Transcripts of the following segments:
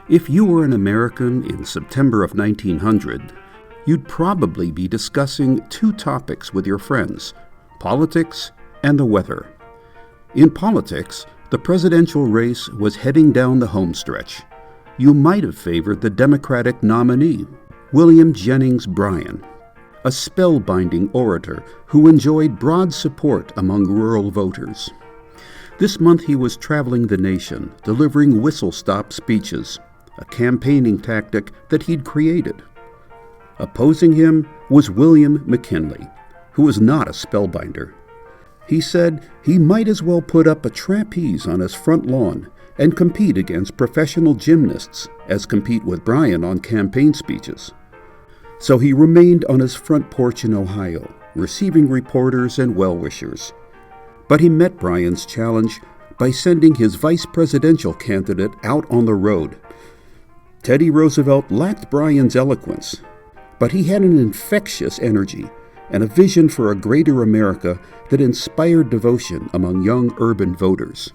If you were an American in September of 1900, you'd probably be discussing two topics with your friends: politics and the weather. In politics, the presidential race was heading down the homestretch. You might have favored the Democratic nominee, William Jennings Bryan, a spellbinding orator who enjoyed broad support among rural voters. This month he was traveling the nation, delivering whistle-stop speeches, a campaigning tactic that he'd created. Opposing him was William McKinney, who was not a spellbinder. He said he might as well put up a trapeze on his front lawn and compete against professional gymnasts as compete with Bryan on campaign speeches. So he remained on his front porch in Ohio, receiving reporters and well-wishers. But he met Bryan's challenge by sending his vice presidential candidate out on the road. Teddy Roosevelt lacked Bryan's eloquence, but he had an infectious energy and a vision for a greater America that inspired devotion among young urban voters.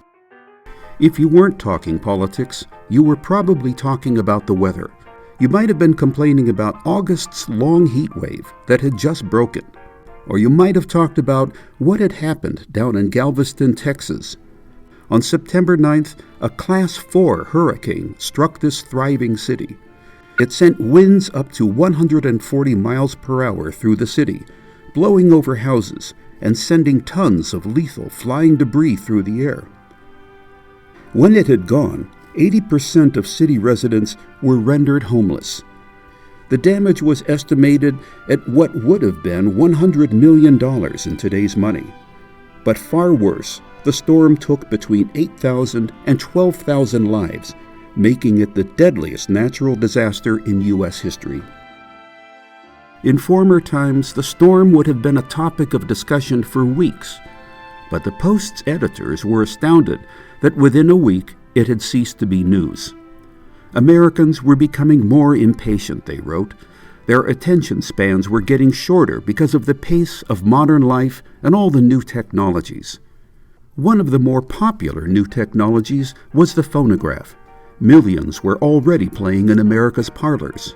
If you weren't talking politics, you were probably talking about the weather. You might have been complaining about August's long heat wave that had just broken. Or you might have talked about what had happened down in Galveston, Texas. On September 9th, a Class 4 hurricane struck this thriving city. It sent winds up to 140 miles per hour through the city, blowing over houses and sending tons of lethal flying debris through the air. When it had gone, 80% of city residents were rendered homeless. The damage was estimated at what would have been $100 million in today's money. But far worse, the storm took between 8,000 and 12,000 lives, making it the deadliest natural disaster in U.S. history. In former times, the storm would have been a topic of discussion for weeks, but the Post's editors were astounded that within a week it had ceased to be news. Americans were becoming more impatient, they wrote. Their attention spans were getting shorter because of the pace of modern life and all the new technologies. One of the more popular new technologies was the phonograph. Millions were already playing in America's parlors.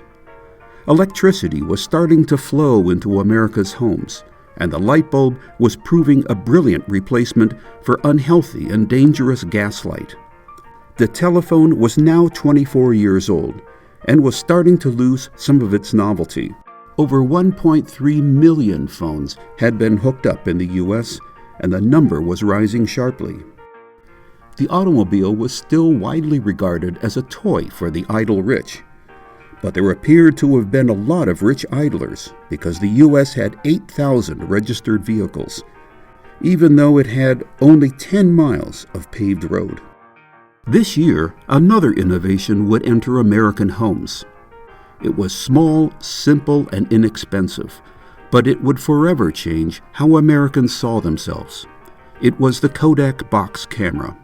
Electricity was starting to flow into America's homes, and the light bulb was proving a brilliant replacement for unhealthy and dangerous gaslight. The telephone was now 24 years old and was starting to lose some of its novelty. Over 1.3 million phones had been hooked up in the U.S., and the number was rising sharply. The automobile was still widely regarded as a toy for the idle rich. But there appeared to have been a lot of rich idlers because the U.S. had 8,000 registered vehicles, even though it had only 10 miles of paved road. This year, another innovation would enter American homes. It was small, simple, and inexpensive, but it would forever change how Americans saw themselves. It was the Kodak Box Camera.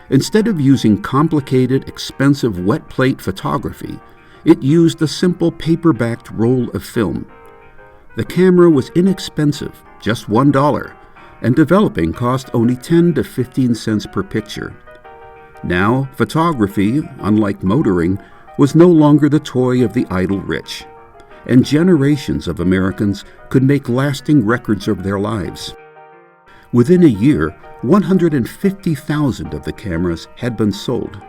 Instead of using complicated, expensive wet plate photography, it used a simple paper-backed roll of film. The camera was inexpensive, just $1, and developing cost only 10 to 15 cents per picture. Now, photography, unlike motoring, was no longer the toy of the idle rich, and generations of Americans could make lasting records of their lives. Within a year, 150,000 of the cameras had been sold.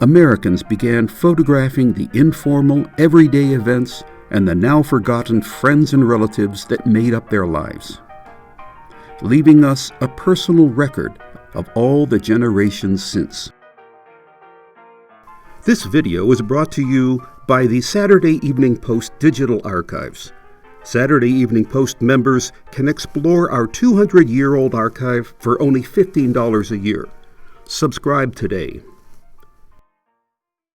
Americans began photographing the informal, everyday events and the now-forgotten friends and relatives that made up their lives, leaving us a personal record of all the generations since. This video is brought to you by the Saturday Evening Post Digital Archives. Saturday Evening Post members can explore our 200-year-old archive for only $15 a year. Subscribe today.